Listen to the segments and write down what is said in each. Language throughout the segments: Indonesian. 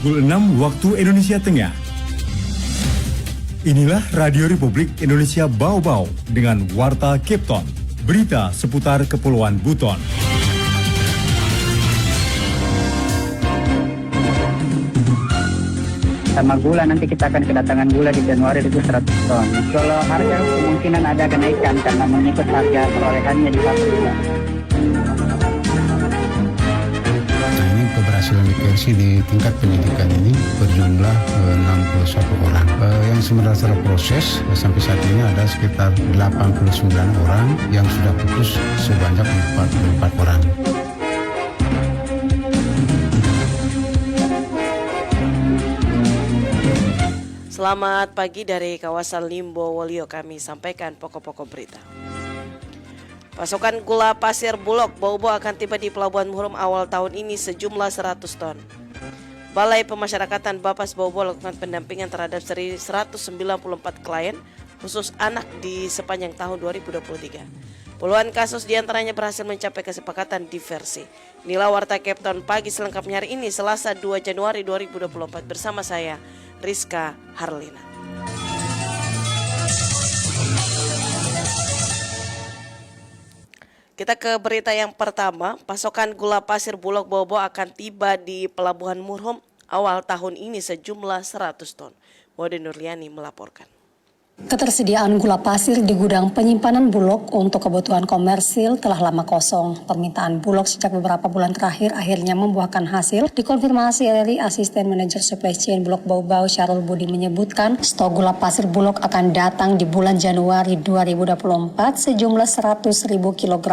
pukul 6 waktu Indonesia Tengah. Inilah Radio Republik Indonesia Bau-Bau dengan Warta Cape Town, berita seputar Kepulauan Buton. Sama gula, nanti kita akan kedatangan gula di Januari itu 100 ton. Kalau harga kemungkinan ada kenaikan karena mengikut harga perolehannya di pabrik. Keberhasilan diversi di tingkat penyidikan ini berjumlah 61 orang. Yang sementara proses sampai saat ini ada sekitar 89 orang, yang sudah putus sebanyak 44 orang. Selamat pagi dari kawasan Limbo Wolio, kami sampaikan pokok-pokok berita. Pasokan gula pasir Bulog Bau-Bau akan tiba di Pelabuhan Murum awal tahun ini sejumlah 100 ton. Balai Pemasyarakatan Bapas Bau-Bau lakukan pendampingan terhadap 194 klien khusus anak di sepanjang tahun 2023. Puluhan kasus diantaranya berhasil mencapai kesepakatan diversi. Inilah Warta Cape Town pagi selengkapnya hari ini Selasa 2 Januari 2024 bersama saya Rizka Harlina. Kita ke berita yang pertama, pasokan gula pasir Bulog Bau-Bau akan tiba di Pelabuhan Murum awal tahun ini sejumlah 100 ton. Mode Nurliani melaporkan. Ketersediaan gula pasir di gudang penyimpanan Bulog untuk kebutuhan komersil telah lama kosong. Permintaan Bulog sejak beberapa bulan terakhir akhirnya membuahkan hasil. Dikonfirmasi dari Asisten Manajer Supply Chain Bulog Bau-Bau Syarul Budi menyebutkan stok gula pasir Bulog akan datang di bulan Januari 2024 sejumlah 100.000 kg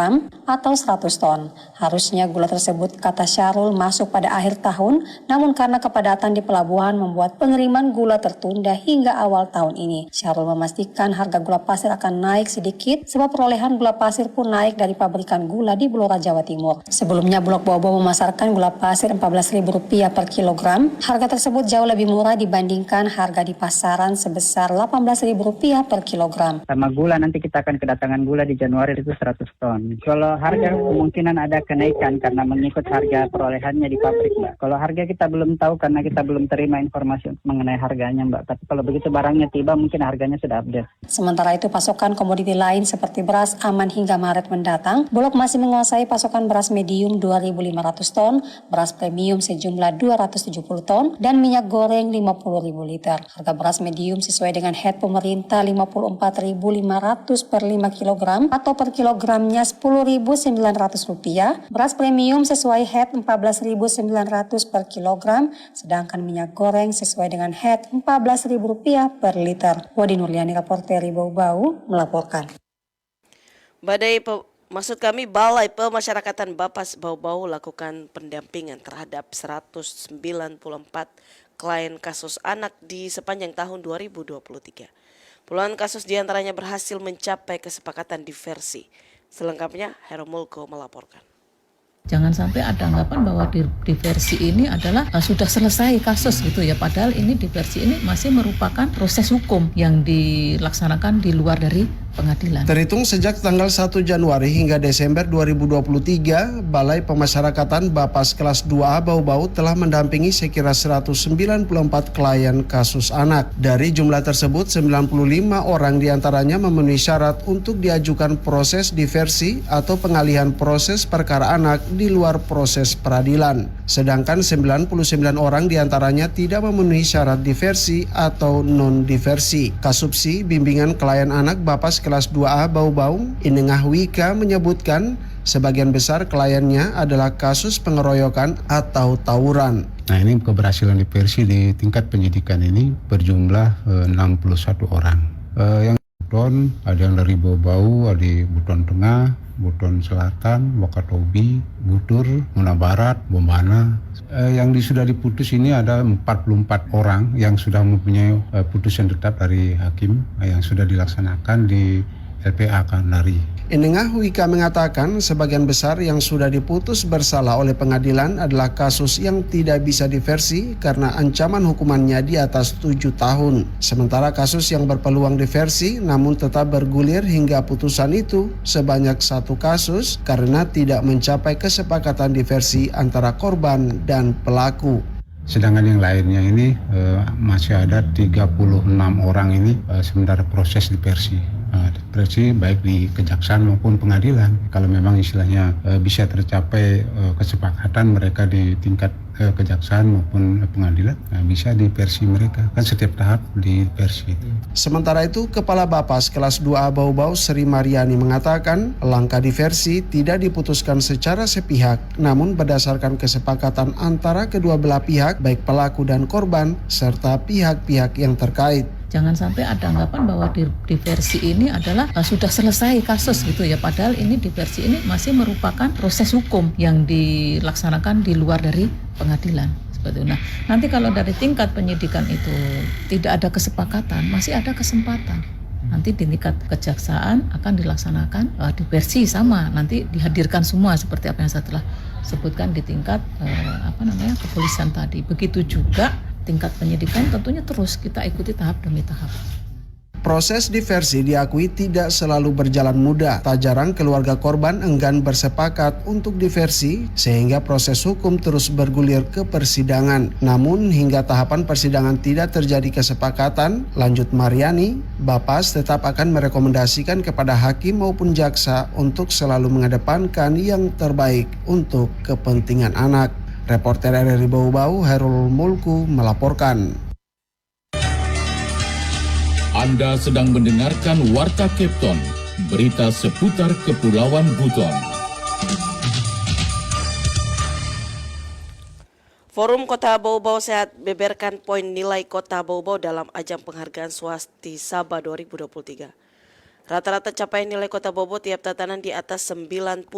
atau 100 ton. Harusnya gula tersebut, kata Syarul, masuk pada akhir tahun, namun karena kepadatan di pelabuhan membuat pengiriman gula tertunda hingga awal tahun ini. Syarul memastikan harga gula pasir akan naik sedikit sebab perolehan gula pasir pun naik dari pabrikan gula di Blora, Jawa Timur. Sebelumnya Bulog Bau-Bau memasarkan gula pasir Rp14.000 per kilogram. Harga tersebut jauh lebih murah dibandingkan harga di pasaran sebesar Rp18.000 per kilogram. Sama gula, nanti kita akan kedatangan gula di Januari itu 100 ton. Kalau harga kemungkinan ada kenaikan karena mengikut harga perolehannya di pabrik, Mbak. Kalau harga kita belum tahu karena kita belum terima informasi mengenai harganya, Mbak. Tapi kalau begitu barangnya tiba mungkin harganya sudah update. Sementara itu pasokan komoditi lain seperti beras aman hingga Maret mendatang. Bulog masih menguasai pasokan beras medium 2.500 ton, beras premium sejumlah 270 ton, dan minyak goreng 50.000 liter. Harga beras medium sesuai dengan head pemerintah Rp54.500 per 5 kg atau per kilogramnya Rp10.900. Beras premium sesuai head Rp14.900 per kilogram, sedangkan minyak goreng sesuai dengan head Rp14.000 per liter. Wadi Nurliani, reporter Bau-Bau, melaporkan. Balai Pemasyarakatan Bapas Bau-Bau lakukan pendampingan terhadap 194 klien kasus anak di sepanjang tahun 2023. Puluhan kasus diantaranya berhasil mencapai kesepakatan diversi. Selengkapnya Hero Mulko melaporkan. Jangan sampai ada anggapan bahwa diversi ini adalah sudah selesai kasus gitu ya. Padahal ini diversi ini masih merupakan proses hukum yang dilaksanakan di luar dari pengadilan. Terhitung sejak tanggal 1 Januari hingga Desember 2023, Balai Pemasyarakatan Bapas kelas 2A Bau-Bau telah mendampingi sekira 194 klien kasus anak. Dari jumlah tersebut, 95 orang diantaranya memenuhi syarat untuk diajukan proses diversi atau pengalihan proses perkara anak di luar proses peradilan. Sedangkan 99 orang diantaranya tidak memenuhi syarat diversi atau non-diversi. Kasubsi Bimbingan Klien Anak Bapas kelas 2A Bau-Bau, Inengah Wika menyebutkan sebagian besar kliennya adalah kasus pengeroyokan atau tawuran. Nah, ini keberhasilan diversi di tingkat penyidikan ini berjumlah 61 orang. Yang Buton, ada yang dari Bau-Bau, ada di Buton Tengah, Buton Selatan, Wakatobi, Butur, Muna Barat, Bombana. Yang sudah diputus ini ada 44 orang yang sudah mempunyai putusan tetap dari hakim yang sudah dilaksanakan di LPA Kendari. Inengah Wika mengatakan sebagian besar yang sudah diputus bersalah oleh pengadilan adalah kasus yang tidak bisa diversi karena ancaman hukumannya di atas 7 tahun. Sementara kasus yang berpeluang diversi namun tetap bergulir hingga putusan itu sebanyak 1 kasus karena tidak mencapai kesepakatan diversi antara korban dan pelaku. Sedangkan yang lainnya ini masih ada 36 orang ini sementara proses diversi. Diversi baik di kejaksaan maupun pengadilan. Kalau memang istilahnya bisa tercapai kesepakatan mereka di tingkat kejaksaan maupun pengadilan, bisa diversi mereka. Kan setiap tahap diversi. Sementara itu, Kepala Bapas kelas 2A Bau-Bau Sri Mariani mengatakan langkah diversi tidak diputuskan secara sepihak, namun berdasarkan kesepakatan antara kedua belah pihak, baik pelaku dan korban, serta pihak-pihak yang terkait. Jangan sampai ada anggapan bahwa diversi ini adalah sudah selesai kasus gitu ya. Padahal ini diversi ini masih merupakan proses hukum yang dilaksanakan di luar dari pengadilan. Seperti itu. Nah, nanti kalau dari tingkat penyidikan itu tidak ada kesepakatan, masih ada kesempatan. Nanti di tingkat kejaksaan akan dilaksanakan diversi sama. Nanti dihadirkan semua seperti apa yang saya telah sebutkan di tingkat kepolisian tadi. Begitu juga tingkat penyidikan tentunya terus kita ikuti tahap demi tahap. Proses diversi diakui tidak selalu berjalan mudah. Tak jarang keluarga korban enggan bersepakat untuk diversi sehingga proses hukum terus bergulir ke persidangan. Namun hingga tahapan persidangan tidak terjadi kesepakatan, lanjut Mariani, Bapas tetap akan merekomendasikan kepada hakim maupun jaksa untuk selalu mengedepankan yang terbaik untuk kepentingan anak. Reporter RRI Bau-Bau, Herul Mulku melaporkan. Anda sedang mendengarkan Warta Kepton, berita seputar Kepulauan Buton. Forum Kota Bau-Bau Sehat beberkan poin nilai Kota Bau-Bau dalam ajang penghargaan Swasti Sabah 2023. Rata-rata capaian nilai Kota Bau-Bau tiap tatanan di atas 90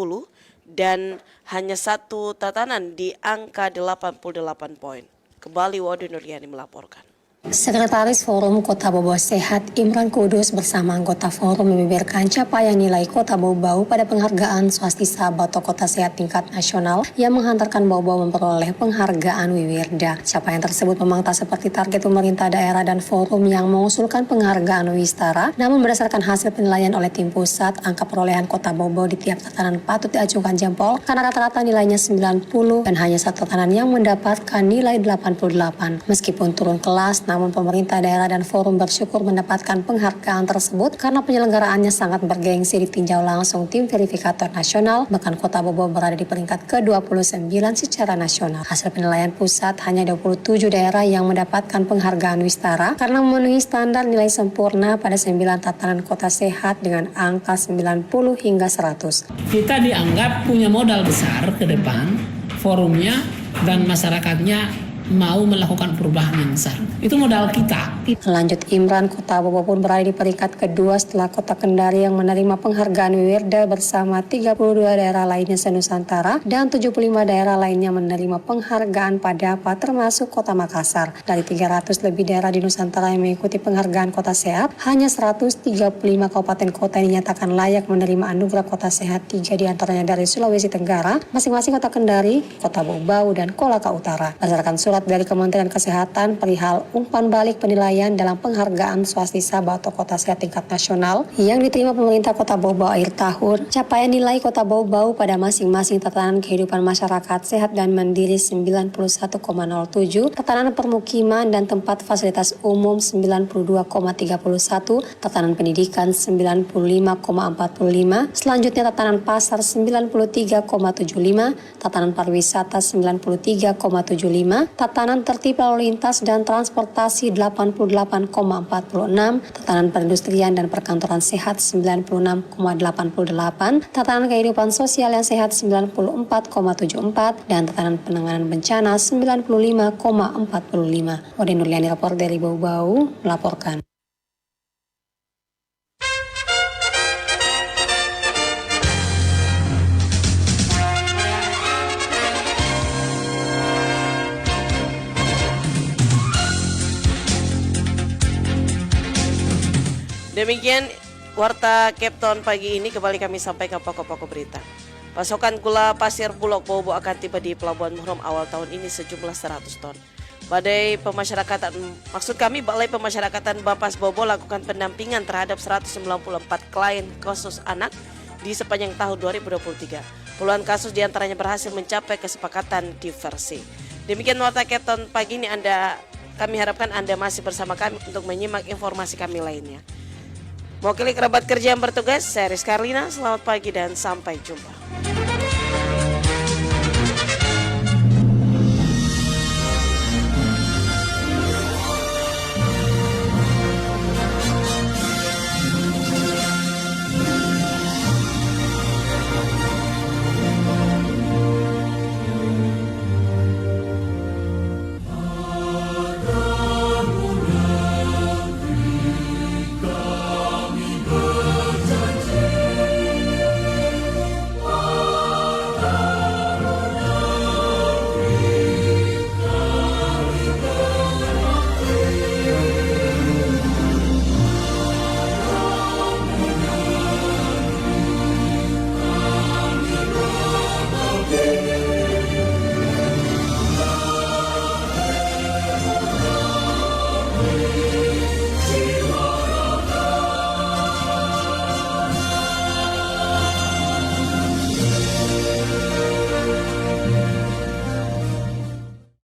dan hanya satu tatanan di angka 88 poin. Kembali Wadi Nuriani melaporkan. Sekretaris Forum Kota Bau-Bau Sehat Imran Kudus bersama anggota forum membeberkan capaian nilai Kota Bau-Bau pada penghargaan Swasti Sabah atau Kota Sehat tingkat nasional yang menghantarkan Bau-Bau memperoleh penghargaan Wiwirda. Capaian tersebut memang tak seperti target pemerintah daerah dan forum yang mengusulkan penghargaan Wistara, namun berdasarkan hasil penilaian oleh tim pusat, angka perolehan Kota Bau-Bau di tiap tatanan patut diacungkan jempol karena rata-rata nilainya 90 dan hanya satu tatanan yang mendapatkan nilai 88. Meskipun turun kelas, namun pemerintah daerah dan forum bersyukur mendapatkan penghargaan tersebut karena penyelenggaraannya sangat bergengsi ditinjau langsung tim verifikator nasional, bahkan Kota Bau-Bau berada di peringkat ke-29 secara nasional. Hasil penilaian pusat hanya 27 daerah yang mendapatkan penghargaan Wistara karena memenuhi standar nilai sempurna pada 9 tatanan kota sehat dengan angka 90 hingga 100. Kita dianggap punya modal besar ke depan, forumnya dan masyarakatnya mau melakukan perubahan yang besar. Itu modal kita. Lanjut Imran, Kota Bau-Bau pun berada di peringkat kedua setelah Kota Kendari yang menerima penghargaan Wiwirda bersama 32 daerah lainnya se-Nusantara dan 75 daerah lainnya menerima penghargaan Padapa termasuk Kota Makassar. Dari 300 lebih daerah di Nusantara yang mengikuti penghargaan Kota Sehat, hanya 135 kabupaten kota yang dinyatakan layak menerima anugerah Kota Sehat, 3 diantaranya dari Sulawesi Tenggara, masing-masing Kota Kendari, Kota Bau-Bau, dan Kolaka Utara. Berdasarkan surat dari Kementerian Kesehatan perihal umpan balik penilaian dalam penghargaan Swasti Sabah atau Kota Sehat tingkat nasional yang diterima pemerintah Kota Bau-Bau akhir tahun, capaian nilai Kota Bau-Bau pada masing-masing tatanan kehidupan masyarakat sehat dan mandiri 91,07, tatanan permukiman dan tempat fasilitas umum 92,31, tatanan pendidikan 95,45, selanjutnya tatanan pasar 93,75, tatanan pariwisata 93,75, tatanan tertib lalu lintas dan transportasi 88,46, tatanan perindustrian dan perkantoran sehat 96,88, tatanan kehidupan sosial yang sehat 94,74, dan tatanan penanganan bencana 95,45. Wadi Nurliani, rapor dari Bau-Bau, melaporkan. Demikian Warta Kepton pagi ini, kembali kami sampaikan pokok-pokok berita. Pasokan gula pasir Bulog Bau-Bau akan tiba di Pelabuhan Muhrum awal tahun ini sejumlah 100 ton. Balai Pemasyarakatan Bapas Bau-Bau lakukan pendampingan terhadap 194 klien kasus anak di sepanjang tahun 2023. Puluhan kasus diantaranya berhasil mencapai kesepakatan diversi. Demikian Warta Kepton pagi ini, kami harapkan Anda masih bersama kami untuk menyimak informasi kami lainnya. Mewakili kerabat kerja yang bertugas, saya Rizka Arlina, selamat pagi dan sampai jumpa.